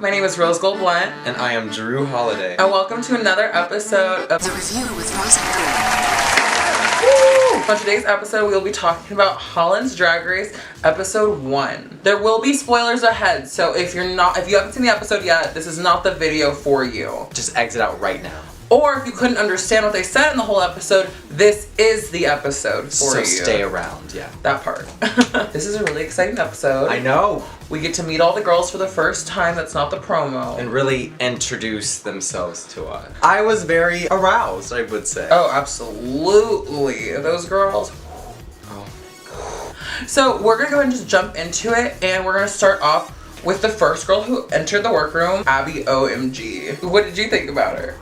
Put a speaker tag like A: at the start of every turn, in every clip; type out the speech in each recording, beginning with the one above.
A: my name is Rose Gold Blunt.
B: And I am Drew Holiday.
A: And welcome to another episode of
C: The Review with Rose and Drew.
A: On today's episode, we'll be talking about Holland's Drag Race, episode 1. There will be spoilers ahead, so if you haven't seen the episode yet, this is not the video for you.
B: Just exit out right now.
A: Or if you couldn't understand what they said in the whole episode, this is the episode for you.
B: So stay around, yeah.
A: That part. This is a really exciting episode.
B: I know.
A: We get to meet all the girls for the first time. That's not the promo.
B: And really introduce themselves to us. I was very aroused, I would say.
A: Oh, absolutely. Those girls.
B: Oh.
A: So we're gonna go ahead and just jump into it, and we're gonna start off with the first girl who entered the workroom, Abby OMG. What did you think about her?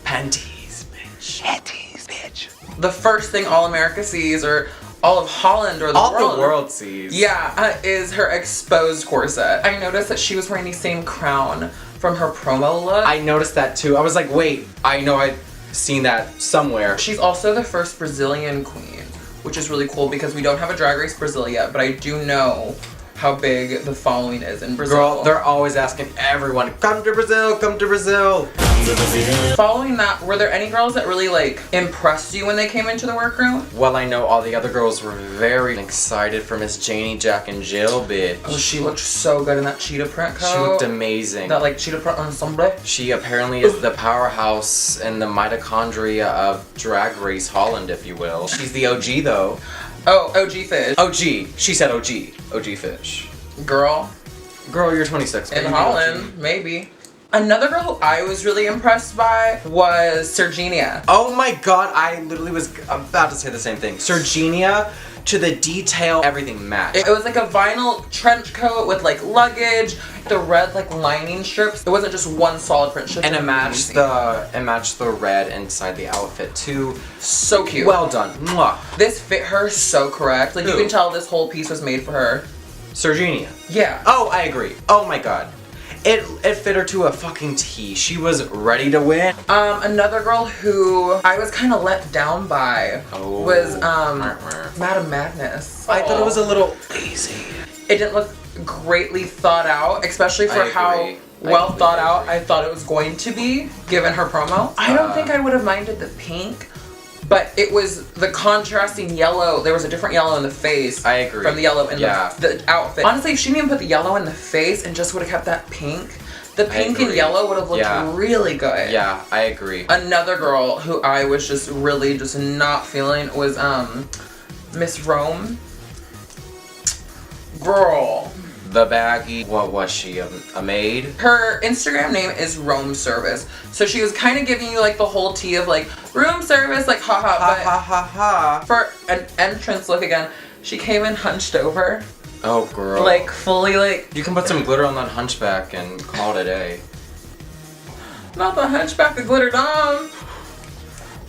B: Panties, bitch. Panties, bitch.
A: The first thing all America sees, or all of Holland, or
B: all the world sees.
A: Yeah, is her exposed corset. I noticed that she was wearing the same crown from her promo look.
B: I noticed that too. I was like, wait, I know I've seen that somewhere.
A: She's also the first Brazilian queen, which is really cool because we don't have a Drag Race Brazil yet, but I do know how big the following is in Brazil.
B: Girl, they're always asking everyone, come to Brazil, come to Brazil.
A: Following that, were there any girls that really impressed you when they came into the workroom?
B: Well, I know all the other girls were very excited for Miss Janie, Jack, and Jill, bitch.
A: Oh, she looked so good in that cheetah print coat.
B: She looked amazing.
A: That cheetah print ensemble.
B: She apparently is the powerhouse and the mitochondria of Drag Race Holland, if you will. She's the OG though.
A: Oh, OG fish.
B: OG. She said OG. OG fish.
A: Girl,
B: you're 26.
A: in Holland, maybe. Another girl who I was really impressed by was Serginia.
B: Oh my god, I literally was about to say the same thing. Serginia, to the detail, everything matched.
A: It was like a vinyl trench coat with luggage, the red lining strips. It wasn't just one solid print strip.
B: And it matched the red inside the outfit too.
A: So cute.
B: Well done. Mwah.
A: This fit her so correct. You can tell this whole piece was made for her.
B: Serginia.
A: Yeah.
B: Oh, I agree. Oh my god. It fit her to a fucking T. She was ready to win.
A: Another girl who I was kind of let down by was Madam Madness.
B: I thought it was a little easy.
A: It didn't look greatly thought out, especially for how well thought out I thought it was going to be, given her promo. I don't think I would have minded the pink, but it was the contrasting yellow. There was a different yellow in the face.
B: I agree.
A: From the yellow in the outfit. Honestly, if she didn't even put the yellow in the face and just would have kept that pink, the pink and yellow would have looked really good.
B: Yeah, I agree.
A: Another girl who I was just really not feeling was Miss Rome. Girl.
B: The baggy, what was she, a maid?
A: Her Instagram name is Rome Service. So she was kind of giving you the whole tea of room service, ha ha.
B: Ha ha ha ha.
A: For an entrance look again, she came in hunched over.
B: Oh girl.
A: Fully
B: You can put some glitter on that hunchback and call it a day.
A: Not the hunchback, the glitter dom.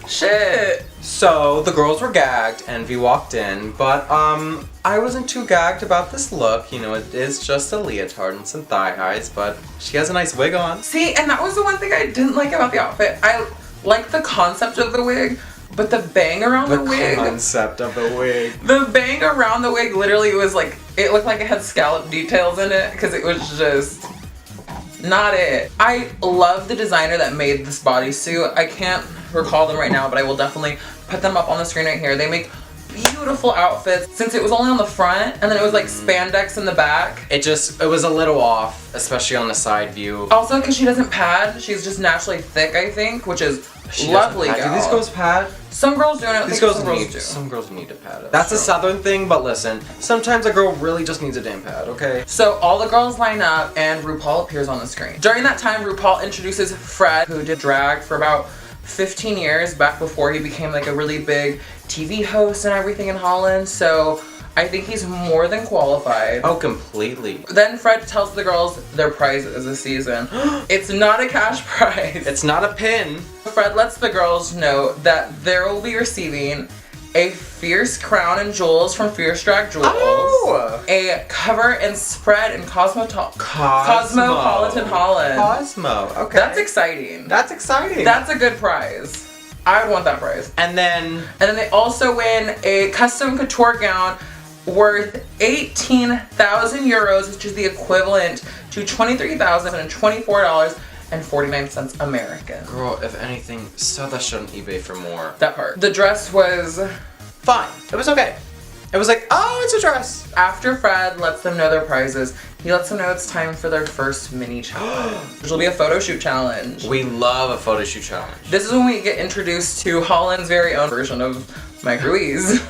A: Shit.
B: So the girls were gagged, Envy walked in, but I wasn't too gagged about this look. You know, it is just a leotard and some thigh highs, but she has a nice wig on.
A: See, and that was the one thing I didn't like about the outfit. I like the concept of the wig, but the bang around the wig.
B: The concept of the wig.
A: The bang around the wig literally was it looked like it had scallop details in it, because it was just not it. I love the designer that made this bodysuit. I can't recall them right now, but I will definitely put them up on the screen right here. They make beautiful outfits. Since it was only on the front and then it was spandex in the back,
B: it was a little off, especially on the side view.
A: Also because she doesn't pad, she's just naturally thick, I think, which is lovely.
B: Do these girls pad?
A: Some girls do, and I don't think some girls do.
B: Some girls need to pad it. That's a southern thing, but listen, sometimes a girl really just needs a damn pad, okay?
A: So all the girls line up and RuPaul appears on the screen. During that time, RuPaul introduces Fred, who did drag for about 15 years, back before he became a really big TV host and everything in Holland. So I think he's more than qualified.
B: Oh, completely.
A: Then Fred tells the girls their prizes this season. It's not a cash prize.
B: It's not a pin.
A: Fred lets the girls know that they will be receiving a Fierce crown and jewels from Fierce Drag Jewels.
B: Oh!
A: A cover and spread in Cosmopolitan Holland.
B: Cosmo, okay.
A: That's exciting.
B: That's exciting.
A: That's a good prize. I would want that prize.
B: And then
A: they also win a custom couture gown worth 18,000 euros, which is the equivalent to $23,024.49 American.
B: Girl, if anything, sell that shit on eBay for more.
A: That part. The dress was
B: fine. It was okay. It was like, oh, it's a dress.
A: After Fred lets them know their prizes, he lets them know it's time for their first mini challenge. Which will be a photo shoot challenge.
B: We love a photo shoot challenge.
A: This is when we get introduced to Holland's very own version of Mike Ruiz.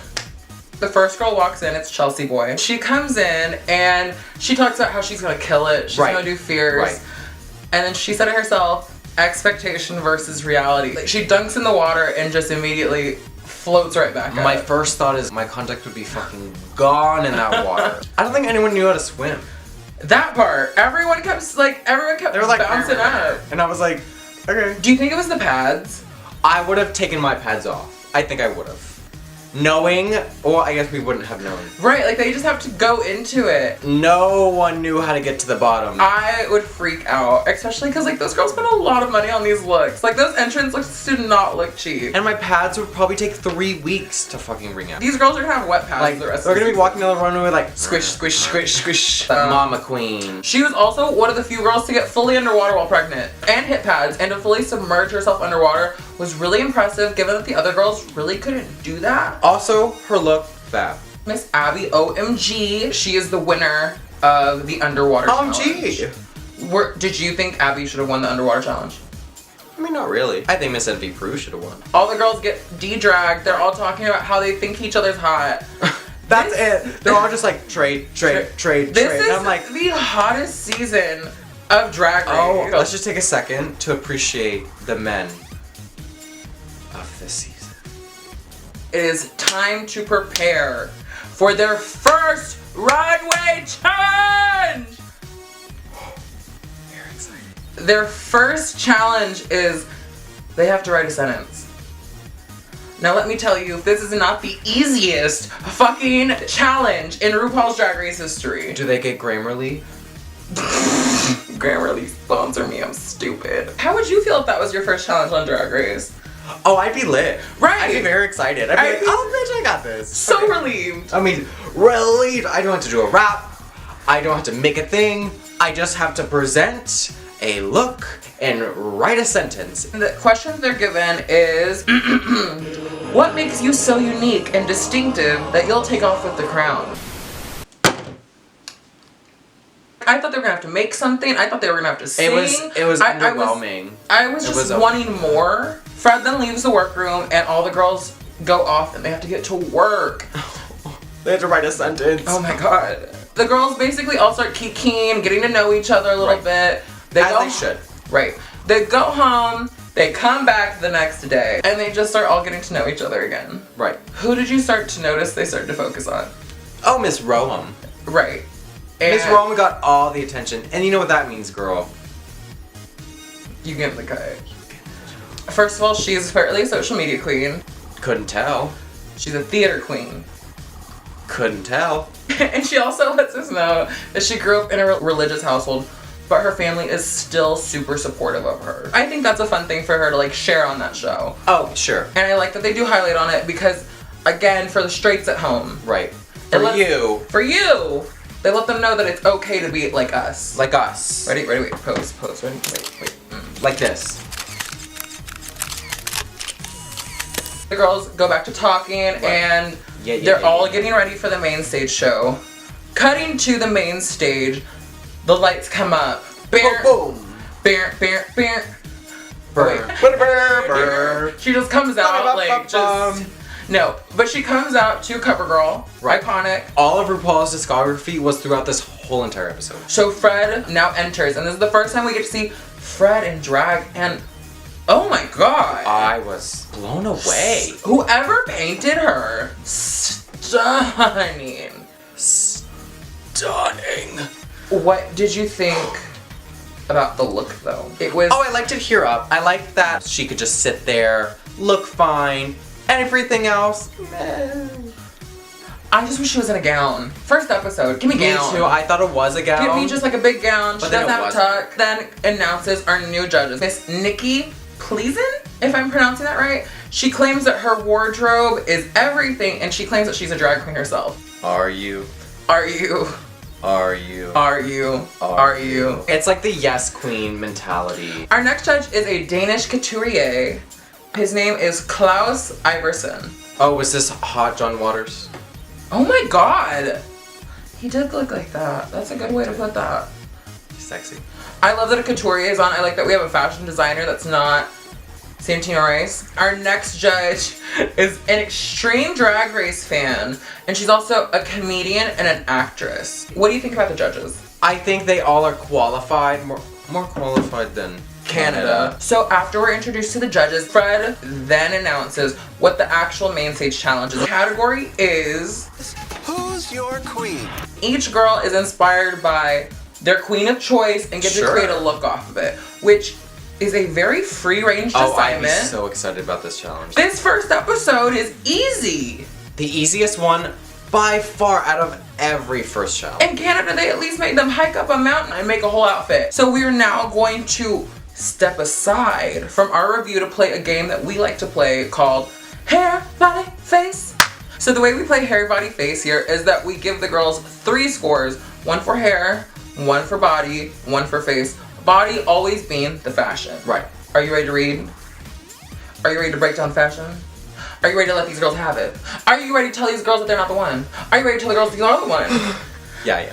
A: The first girl walks in, it's Chelsea Boy. She comes in and she talks about how she's gonna kill it. She's gonna do fierce.
B: Right.
A: And then she said it herself, expectation versus reality. Like, she dunks in the water and just immediately floats right back up.
B: My first thought is my contact would be fucking gone in that water. I don't think anyone knew how to swim.
A: That part. Everyone kept
B: They were like
A: bouncing up.
B: And I was like, okay.
A: Do you think it was the pads?
B: I would have taken my pads off. I think I would have. Knowing, or I guess we wouldn't have known.
A: Right, like they just have to go into it.
B: No one knew how to get to the bottom.
A: I would freak out, especially because like those girls spent a lot of money on these looks. Like those entrance looks did not look cheap.
B: And my pads would probably take 3 weeks to fucking bring out.
A: These girls are gonna have wet pads
B: Like,
A: the rest
B: they're
A: of the
B: gonna be walking down the runway like
A: squish, squish, squish, squish.
B: Mama queen.
A: She was also one of the few girls to get fully underwater while pregnant and hit pads, and to fully submerge herself underwater was really impressive given that the other girls really couldn't do that.
B: Also, her look, fab.
A: Miss Abby, OMG, she is the winner of the underwater challenge.
B: OMG!
A: Did you think Abby should have won the underwater challenge?
B: I mean, not really. I think Miss Envy Prue should have won.
A: All the girls get de-dragged. They're all talking about how they think each other's hot.
B: That's it. They're all just like trade.
A: This
B: And
A: is
B: I'm like,
A: the hottest season of Drag Race.
B: oh, let's just take a second to appreciate the men of this season.
A: It is time to prepare for their first runway challenge.
B: Very exciting.
A: Their first challenge is they have to write a sentence. Now let me tell you, this is not the easiest fucking challenge in RuPaul's Drag Race history.
B: Do they get Grammarly?
A: Grammarly, sponsor me, I'm stupid. How would you feel if that was your first challenge on Drag Race?
B: Oh, I'd be lit.
A: Right.
B: I'd be very excited. I'd be like, oh, bitch, I got this.
A: So
B: Okay.
A: relieved.
B: I mean, relieved. I don't have to do a rap. I don't have to make a thing. I just have to present a look and write a sentence.
A: The question they're given is, what makes you so unique and distinctive that you'll take off with the crown? I thought they were gonna have to make something. I thought they were gonna have to sing.
B: It was underwhelming.
A: I was just wanting more. Fred then leaves the workroom and all the girls go off and they have to get to work.
B: They have to write a sentence.
A: Oh my god. The girls basically all start kikiing, getting to know each other a little bit.
B: They should.
A: Right. They go home, they come back the next day, and they just start all getting to know each other again.
B: Right.
A: Who did you start to notice they started to focus on?
B: Oh, Miss Roham.
A: Right.
B: Miss Roham got all the attention. And you know what that means, girl.
A: You get the cut. First of all, she's apparently a social media queen.
B: Couldn't tell.
A: She's a theater queen.
B: Couldn't tell.
A: And she also lets us know that she grew up in a religious household, but her family is still super supportive of her. I think that's a fun thing for her to like share on that show.
B: Oh, sure.
A: And I like that they do highlight on it because, again, for the straights at home.
B: Right. For you.
A: For you. They let them know that it's okay to be like us.
B: Like us.
A: Ready, wait, pose, ready, wait.
B: Like this.
A: The girls go back to talking and they're all getting ready for the main stage show. Cutting to the main stage, the lights come up. Bear,
B: boom.
A: Bear.
B: Burr.
A: She just comes out like just... No, but she comes out to CoverGirl,
B: Right.
A: iconic.
B: All of RuPaul's discography was throughout this whole entire episode.
A: So Fred now enters, and this is the first time we get to see Fred in drag, and oh my god.
B: I was blown away.
A: Whoever painted her, stunning.
B: Stunning.
A: What did you think about the look though? It was...
B: Oh, I liked it here up. I liked that she could just sit there, look fine, and everything else, meh.
A: I just wish she was in a gown. First episode, give me gown.
B: Me too, I thought it was a gown.
A: Give me just like a big gown. She
B: But then
A: doesn't
B: it
A: have a tuck. Then announces our new judges. Miss Nikki Pleason, if I'm pronouncing that right. She claims that her wardrobe is everything, and she claims that she's a drag queen herself.
B: Are you?
A: Are you?
B: Are you?
A: Are you? Are you?
B: It's like the yes queen mentality.
A: Our next judge is a Danish couturier. His name is Klaus Iversen.
B: Oh, was this hot John Waters?
A: Oh my god. He did look like that. That's a good way to put that.
B: Sexy.
A: I love that a couturier is on. I like that we have a fashion designer that's not Santino Race. Our next judge is an extreme Drag Race fan, and she's also a comedian and an actress. What do you think about the judges?
B: I think they all are qualified, more qualified than Canada.
A: So after we're introduced to the judges, Fred then announces what the actual main stage challenge is. The category is
C: Who's your queen?
A: each girl is inspired by their queen of choice and get to create a look off of it, which is a very free-range assignment.
B: I'm so excited about this challenge.
A: This first episode is easy.
B: The easiest one by far out of every first challenge.
A: In Canada, they at least made them hike up a mountain and make a whole outfit. So we are now going to step aside from our review to play a game that we like to play called Hair, Body, Face. So the way we play Hair, Body, Face here is that we give the girls 3 scores. 1 for hair, 1 for body, 1 for face. Body always being the fashion.
B: Right.
A: Are you ready to read? Are you ready to break down fashion? Are you ready to let these girls have it? Are you ready to tell these girls that they're not the one? Are you ready to tell the girls that you are the one?
B: Yeah.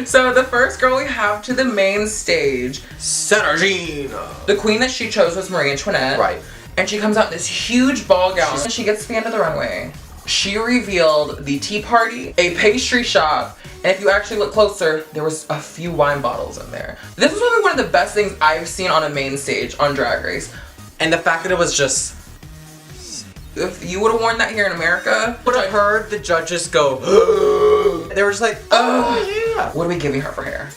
A: So the first girl we have to the main stage,
B: Sargina.
A: the queen that she chose was Marie Antoinette.
B: Right.
A: And she comes out in this huge ball gown. And she gets to the end of the runway. She revealed the tea party, a pastry shop, and if you actually look closer, there was a few wine bottles in there. This was probably one of the best things I've seen on a main stage on Drag Race.
B: And the fact that it was just...
A: If you would have worn that here in America,
B: would have heard the judges go, they were just like, oh yeah.
A: What are we giving her for hair?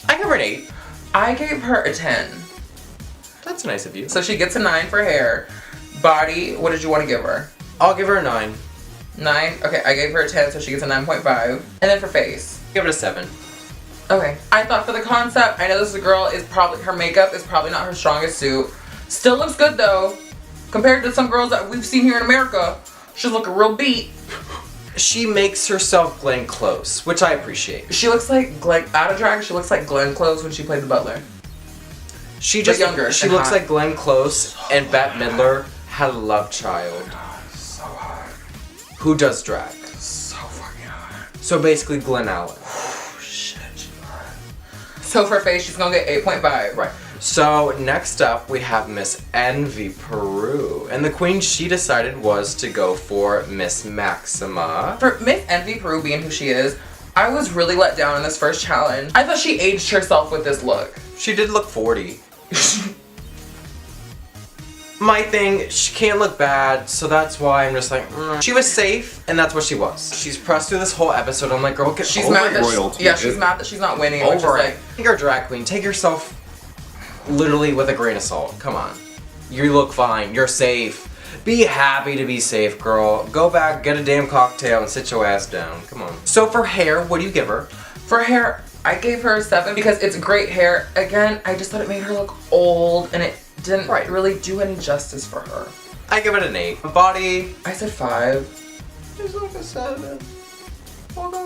B: I give her an 8.
A: I gave her a 10.
B: That's nice of you.
A: So she gets a 9 for hair. Body, what did you want to give her?
B: I'll give her a 9.
A: 9? Okay, I gave her a 10, so she gets a 9.5. And then for face?
B: Give it a 7.
A: Okay. I thought for the concept, I know this girl is probably, her makeup is probably not her strongest suit. Still looks good though. Compared to some girls that we've seen here in America, she's looking real beat.
B: She makes herself Glenn Close, which I appreciate.
A: She looks like Glenn, out of drag, she looks like Glenn Close when she played the butler.
B: She just
A: younger.
B: She looks like Glenn Close and Bette Midler had a love child.
A: So hot.
B: Who does drag?
A: So fucking hot.
B: So basically Glenn Allen.
A: Oh shit, she's hot. So for face, she's gonna get 8.5.
B: Right. So next up we have Miss Envy Peru. And the queen she decided was to go for Miss Maxima.
A: For Miss Envy Peru being who she is, I was really let down in this first challenge. I thought she aged herself with this look.
B: She did look 40. My thing, she can't look bad, so that's why I'm just like, She was safe, and that's what she was. She's pressed through this whole episode. I'm like, girl, get
A: She's
B: over
A: mad
B: it.
A: that she's mad that she's not winning. Which is
B: Over it.
A: like,
B: You're a drag queen. Take yourself literally with a grain of salt. Come on. You look fine. You're safe. Be happy to be safe, girl. Go back, get a damn cocktail, and sit your ass down. Come on. So for hair, what do you give her?
A: For hair, I gave her a 7 because it's great hair. Again, I just thought it made her look old, and it didn't really do any justice for her.
B: I give it an 8. Body,
A: I said 5.
B: it's like a 7.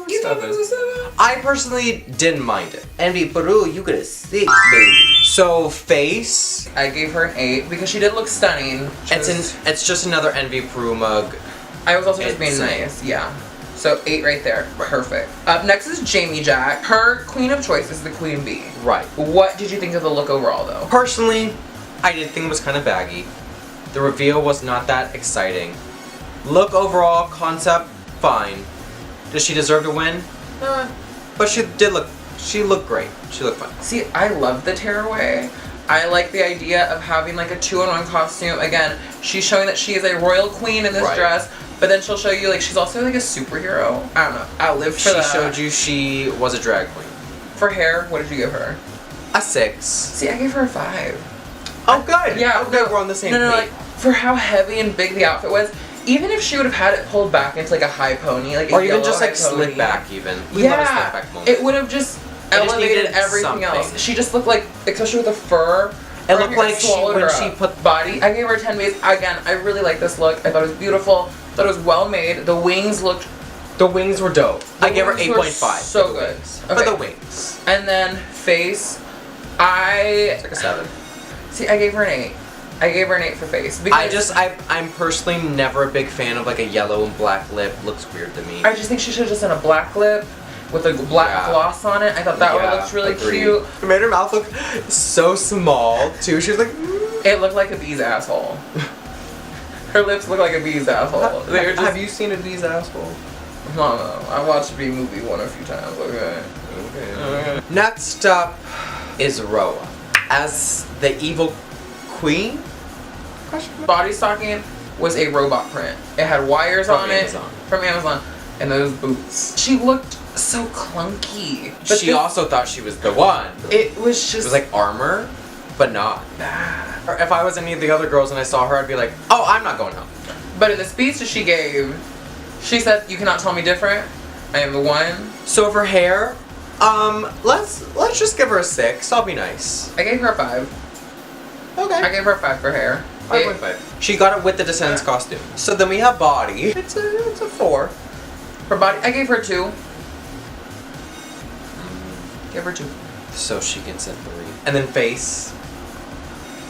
A: You thought it was a 7?
B: I personally didn't mind it. Envy Peru, you get a 6, baby. So face,
A: I gave her an 8 because she did look stunning.
B: it's just another Envy Peru mug.
A: I was also just being
B: Insane.
A: nice, yeah. So 8 right there, perfect. Up next is Jamie Jack. Her queen of choice is the queen bee.
B: Right.
A: What did you think of the look overall though?
B: Personally, I did think it was kind of baggy. The reveal was not that exciting. Look overall, concept, fine. Does she deserve to win? But she looked great. She looked fine.
A: See, I love the tearaway. I like the idea of having like a 2-in-1 costume. Again, she's showing that she is a royal queen in this dress, but then she'll show you like she's also like a superhero. I don't know. I'll live for that.
B: She showed you she was a drag queen.
A: For hair, what did you give her?
B: A 6.
A: See, I gave her a 5.
B: Oh, good.
A: Yeah,
B: okay, we're on the same page.
A: like for how heavy and big the outfit was. Even if she would have had it pulled back into like a high pony, like
B: or
A: a
B: even just like
A: yellow high pony.
B: slid back even. We love a slid back moment.
A: It would have just elevated
B: needed
A: everything
B: something.
A: else. She just looked like, especially with the fur
B: It looked like she put
A: body. I gave her a 10 base. Again, I really like this look. I thought it was beautiful. Thought it was well made. The wings were
B: dope. I gave her 8.5.
A: So good.
B: For the wings.
A: And then face,
B: It's like a 7.
A: see, I gave her an 8. I gave her an 8 for face. Because
B: I'm personally never a big fan of like a yellow and black lip. Looks weird to me.
A: I just think she should have just done a black lip with a black gloss on it. I thought that would look really cute.
B: It made her mouth look so small too. She was like,
A: It looked like a bee's asshole. Her lips look like a bee's asshole.
B: Have you seen a bee's asshole?
A: No. I watched a bee movie one a few times. Okay.
B: Next up is Roa as the evil queen.
A: Body stocking was a robot print. It had wires on it from Amazon, and those boots. She looked so clunky. But
B: She also thought she was the one.
A: It was just.
B: It was like armor, but not. Or if I was any of the other girls and I saw her, I'd be like, oh, I'm not going home.
A: But in the speech that she gave, she said, "You cannot tell me different. I am the one."
B: So for hair, let's just give her a 6. I'll be nice.
A: I gave her a 5.
B: Okay.
A: I gave her a 5 for hair.
B: 5.5. She got it with the Descendants costume. So then we have body. It's a 4.
A: For body, I gave her a 2. Give her 2.
B: So she gets a 3. And then face.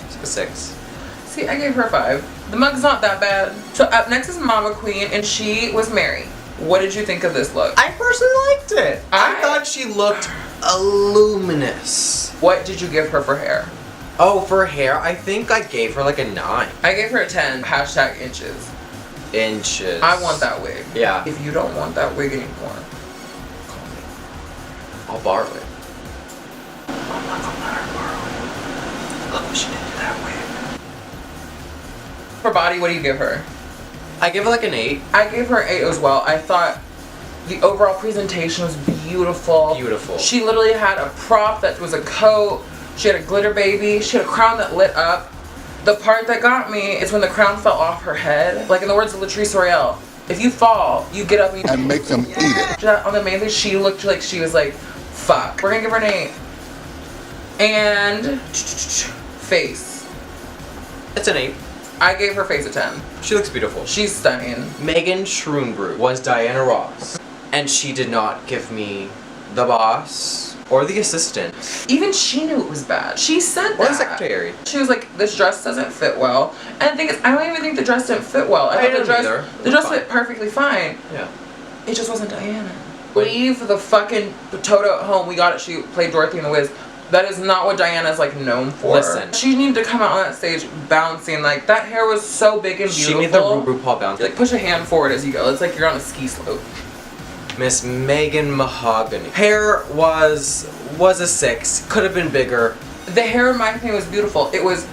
B: It's like a 6.
A: See, I gave her a 5. The mug's not that bad. So up next is Mama Queen, and she was Mary. What did you think of this look?
B: I personally liked it. I thought she looked luminous.
A: What did you give her for hair?
B: Oh, for hair, I think I gave her like a 9.
A: I gave her a 10. # inches.
B: Inches.
A: I want that wig.
B: Yeah.
A: If you don't want that wig anymore, call me.
B: I'll borrow it.
A: I'm not gonna let her borrow it. Look what she did to that wig. For body, what do you give her?
B: I give her like an 8.
A: I gave her an 8 as well. I thought the overall presentation was beautiful.
B: Beautiful.
A: She literally had a prop that was a coat. She had a glitter baby. She had a crown that lit up. The part that got me is when the crown fell off her head. Like in the words of Latrice Royale, if you fall, you get up and
C: make them eat it.
A: On the main thing, she looked like she was like, fuck. We're gonna give her an 8. And face.
B: It's an 8.
A: I gave her face a 10.
B: She looks beautiful.
A: She's stunning.
B: Megan Schroenbrug was Diana Ross. And she did not give me the boss or the assistant.
A: Even she knew it was bad. She said that.
B: Or the secretary.
A: She was like, this dress doesn't fit well. And the thing is, I don't even think the dress didn't fit well. I thought the dress fit perfectly fine.
B: Yeah.
A: It just wasn't Diana. Leave the fucking Toto at home. We got it. She played Dorothy in the Wiz. That is not what Diana's like known for.
B: Listen.
A: She needed to come out on that stage bouncing. Like that hair was so big and beautiful.
B: She made the RuPaul bounce.
A: Like push a hand forward as you go. It's like you're on a ski slope.
B: Miss Megan Mahogany. Hair was a 6. Could have been bigger.
A: The hair in my opinion was beautiful. It was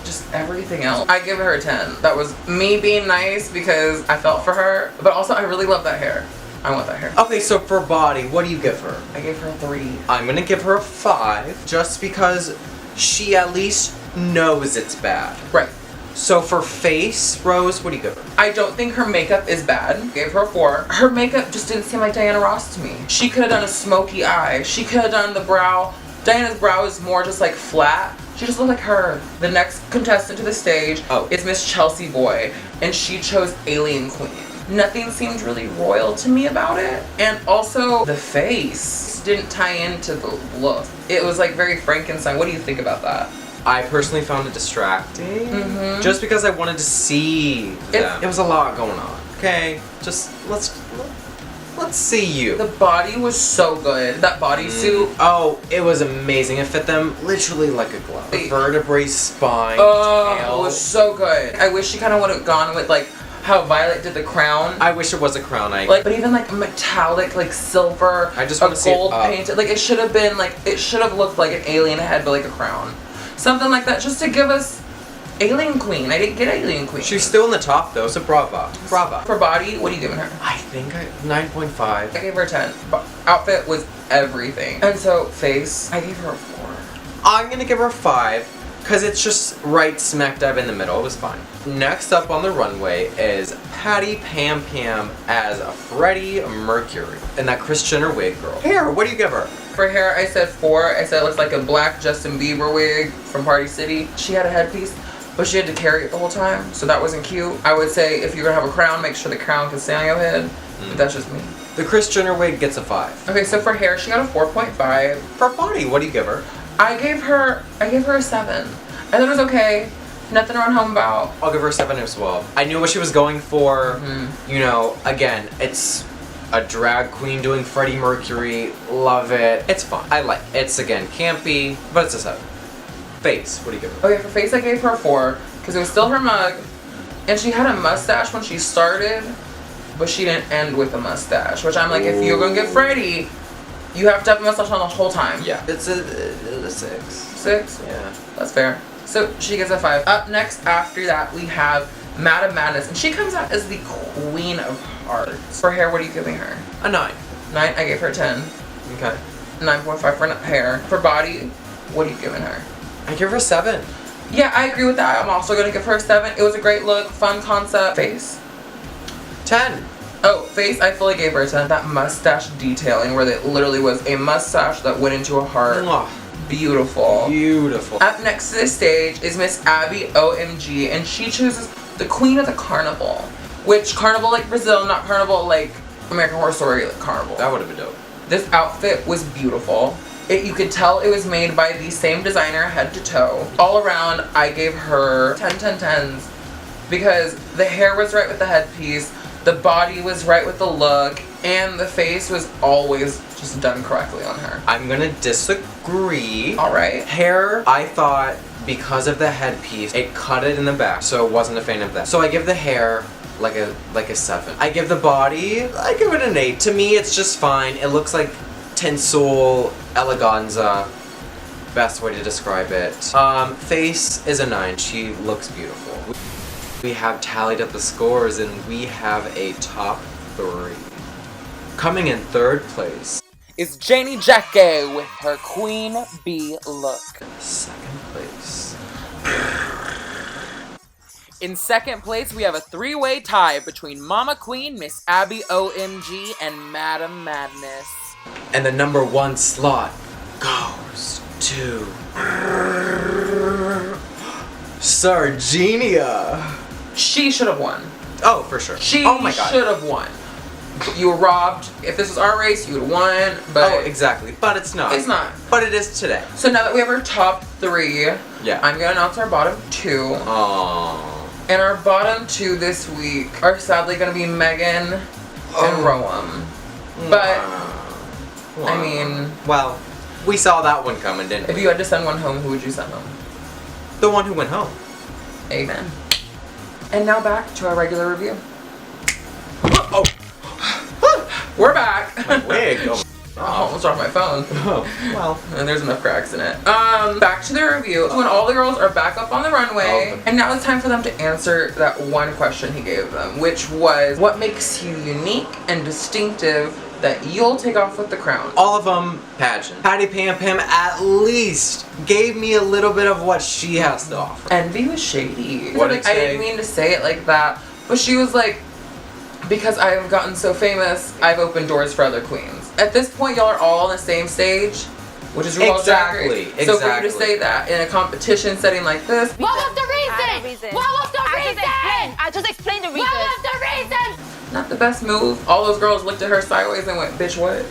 A: just everything else. I give her a 10. That was me being nice because I felt for her, but also I really love that hair. I want that hair.
B: Okay, so for body, what do you give her?
A: I gave her a 3.
B: I'm gonna give her a 5 just because she at least knows it's bad.
A: Right.
B: So for face, Rose, what do you give her?
A: I don't think her makeup is bad. Gave her a 4. Her makeup just didn't seem like Diana Ross to me. She could have done a smoky eye. She could have done the brow. Diana's brow is more just like flat. She just looked like her. The next contestant to the stage is Miss Chelsea Boy, and she chose Alien Queen. Nothing seemed really royal to me about it. And also, the face didn't tie into the look. It was like very Frankenstein. What do you think about that?
B: I personally found it distracting. Just because I wanted to see them. It was a lot going on. Okay, just let's see you.
A: The body was so good. That bodysuit.
B: Oh, it was amazing. It fit them literally like a glove. The vertebrae, spine,
A: tail.
B: tail.
A: It was so good. I wish she kind of would have gone with like how Violet did the crown.
B: I wish it was a crown.
A: But even like metallic, like silver,
B: I just want to see
A: gold painted. Like it should have been like, it should have looked like an alien head, but like a crown. Something like that, just to give us Alien Queen. I didn't get Alien Queen.
B: She's still in the top though, so brava. Brava.
A: For body, what are you giving her?
B: I think 9.5.
A: I gave her a 10. Outfit was everything. And so face, I gave her a 4.
B: I'm gonna give her a 5. Because it's just right smack dab in the middle. It was fine. Next up on the runway is Patty Pam Pam as Freddie Mercury. And that Kris Jenner wig girl. Hair, what do you give her?
A: For hair, I said 4. I said it looks like a black Justin Bieber wig from Party City. She had a headpiece, but she had to carry it the whole time, so that wasn't cute. I would say if you're gonna have a crown, make sure the crown can stay on your head. But that's just me.
B: The Kris Jenner wig gets a 5.
A: Okay, so for hair, she got a 4.5.
B: For body, what do you give her?
A: I gave her a 7. I thought it was okay. Nothing to run home about.
B: I'll give her a 7 as well. I knew what she was going for. You know, again, it's a drag queen doing Freddie Mercury. Love it. It's fun. I like it. It's, again, campy, but it's a 7. Face, what do you give her?
A: Okay, for face, I gave her a 4 because it was still her mug, and she had a mustache when she started, but she didn't end with a mustache. Which I'm like, if you're gonna get Freddie, you have to have a mustache on the whole time.
B: Yeah, it's a 6.
A: 6?
B: Yeah,
A: that's fair. So she gets a 5. Up next after that, we have Madam Madness, and she comes out as the Queen of Hearts. For hair, what are you giving her?
B: a 9.
A: 9. I gave her a 10.
B: Okay.
A: 9.5 for hair. For body, what are you giving her?
B: I give her a 7.
A: Yeah, I agree with that. I'm also gonna give her a 7. It was a great look, fun concept. Face.
B: 10.
A: Oh, face, I fully gave her a 10. That mustache detailing where it literally was a mustache that went into a heart.
B: Mwah.
A: Beautiful.
B: Beautiful.
A: Up next to the stage is Miss Abby OMG, and she chooses the Queen of the Carnival. Which, carnival like Brazil, not carnival like American Horror Story like carnival.
B: That would have been dope.
A: This outfit was beautiful. You could tell it was made by the same designer head to toe. All around, I gave her 10s. Because the hair was right with the headpiece, the body was right with the look, and the face was always just done correctly on her.
B: I'm gonna disagree.
A: Alright.
B: Hair, I thought because of the headpiece, it cut it in the back, so I wasn't a fan of that. So I give the hair like a 7. I give the body, I give it an 8. To me, it's just fine. It looks like tinsel eleganza. Best way to describe it. Face is a 9. She looks beautiful. We have tallied up the scores and we have a top 3. Coming in 3rd place
A: is Janie Jackie with her Queen Bee look.
B: 2nd place.
A: In 2nd place, we have a 3-way tie between Mama Queen, Miss Abby OMG, and Madam Madness.
B: And the number 1 slot goes to Sargenia.
A: She should have won.
B: Oh, for sure.
A: She
B: oh my God.
A: should have won. You were robbed. If this was our race, you would have won. But
B: oh, exactly. But it's not.
A: It's not.
B: But it is today.
A: So now that we have our top 3,
B: yeah,
A: I'm gonna announce our bottom 2.
B: Aww.
A: And our bottom 2 this week are sadly gonna be Megan and Roam. But I mean,
B: well, we saw that one coming, didn't we?
A: If you had to send one home, who would you send home?
B: The one who went home.
A: Amen. And now back to our regular review.
B: Oh,
A: we're back.
B: my wig. Oh.
A: I almost dropped my phone.
B: Oh, well.
A: And there's enough cracks in it. Back to the review. When all the girls are back up on the runway, and now it's time for them to answer that one question he gave them, which was, what makes you unique and distinctive that you'll take off with the crown?
B: All of them pageant. Patty Pam Pam at least gave me a little bit of what she has to offer.
A: Envy was shady.
B: What
A: I didn't mean to say it like that, but she was like, because I have gotten so famous, I've opened doors for other queens. At this point, y'all are all on the same stage, which is RuPaul's Drag Race.
B: Exactly.
A: So for you to say that in a competition setting like this,
D: what was the reason? What was the reason? I just explained the reason. What was the reason?
A: not the best move. All those girls looked at her sideways and went, bitch, what?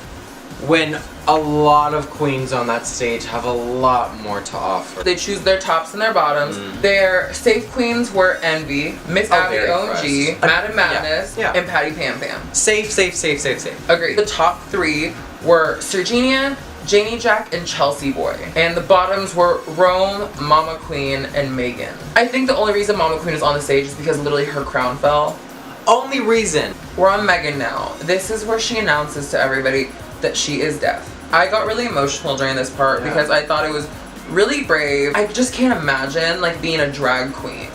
B: When a lot of queens on that stage have a lot more to offer.
A: They choose their tops and their bottoms. Their safe queens were Envy, Miss Abby
B: very
A: OMG,
B: impressed.
A: Madam Madness,
B: yeah.
A: and Patty Pam Pam.
B: Safe.
A: Agreed. The top 3 were Sergenia, Janie Jack, and Chelsea Boy. And the bottoms were Rome, Mama Queen, and Megan. I think the only reason Mama Queen is on the stage is because literally her crown fell.
B: Only reason.
A: We're on Megan now. This is where she announces to everybody that she is deaf. I got really emotional during this part because I thought it was really brave. I just can't imagine like being a drag queen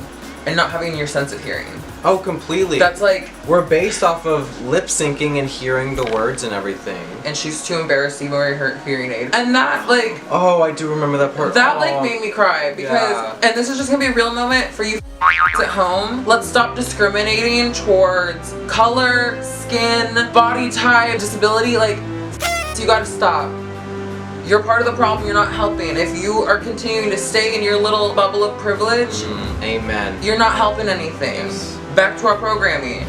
A: and not having your sense of hearing.
B: Oh, completely.
A: That's like,
B: we're based off of lip syncing and hearing the words and everything.
A: and she's too embarrassed to even wear her hearing aid. And that like,
B: Oh, I do remember that part.
A: that like made me cry because,
B: Yeah.
A: and this is just gonna be a real moment for you at home. Let's stop discriminating towards color, skin, body type, disability. Like, you gotta stop. You're part of the problem, you're not helping. If you are continuing to stay in your little bubble of privilege,
B: Amen.
A: you're not helping anything.
B: Yes.
A: Back to our programming.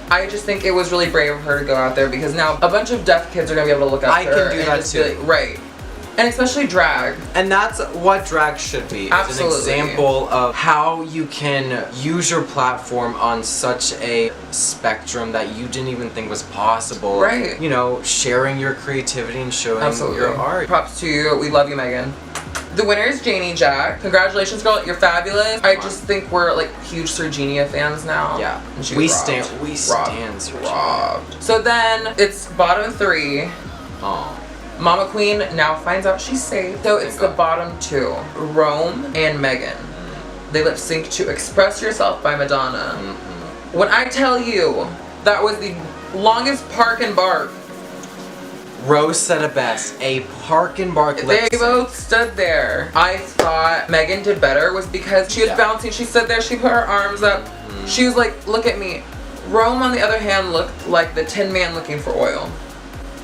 A: I just think it was really brave of her to go out there because now a bunch of deaf kids are gonna be able to look at
B: I
A: her.
B: can do
A: and
B: that
A: just be
B: too.
A: like, right. And especially drag.
B: And that's what drag should be. It's
A: Absolutely.
B: an example of how you can use your platform on such a spectrum that you didn't even think was possible.
A: Right.
B: You know, sharing your creativity and showing
A: Absolutely.
B: your art.
A: Props to you. We love you, Megan. The winner is Janie Jack. Congratulations, girl. You're fabulous. I just think we're like huge Serginia fans now.
B: Yeah.
A: And she
B: We
A: was
B: stand.
A: robbed.
B: We
A: Robbed.
B: stand. Serginia.
A: Robbed. So then it's bottom 3.
B: Oh.
A: Mama Queen now finds out she's safe. So it's
B: Thank
A: the
B: God.
A: bottom 2. Rome and Megan. They lip sync to Express Yourself by Madonna. When I tell you that was the longest park and bark,
B: Rose said it best. A park and bark lip
A: they
B: sync.
A: both stood there. I thought Megan did better was because she was
B: Yeah.
A: bouncing. She stood there, she put her arms up. She was like, look at me. Rome, on the other hand, looked like the Tin Man looking for oil.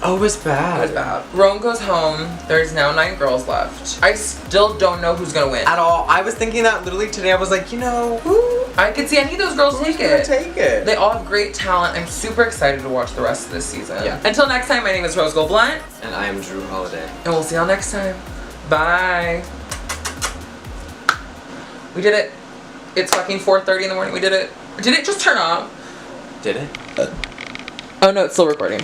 B: Oh, it was bad.
A: It was bad. Rome goes home. There's now 9 girls left. I still don't know who's gonna win.
B: At all. I was thinking that literally today. I was like, you know,
A: I could see any of those girls
B: who's
A: take
B: gonna
A: it.
B: take it?
A: They all have great talent. I'm super excited to watch the rest of this season.
B: Yeah.
A: Until next time, my name is Rose Gold Blunt,
B: And I am Drew Holiday.
A: and we'll see y'all next time. Bye. We did it. It's fucking 4:30 in the morning. We did it. Did it just turn off?
B: Did it?
A: Oh no, it's still recording.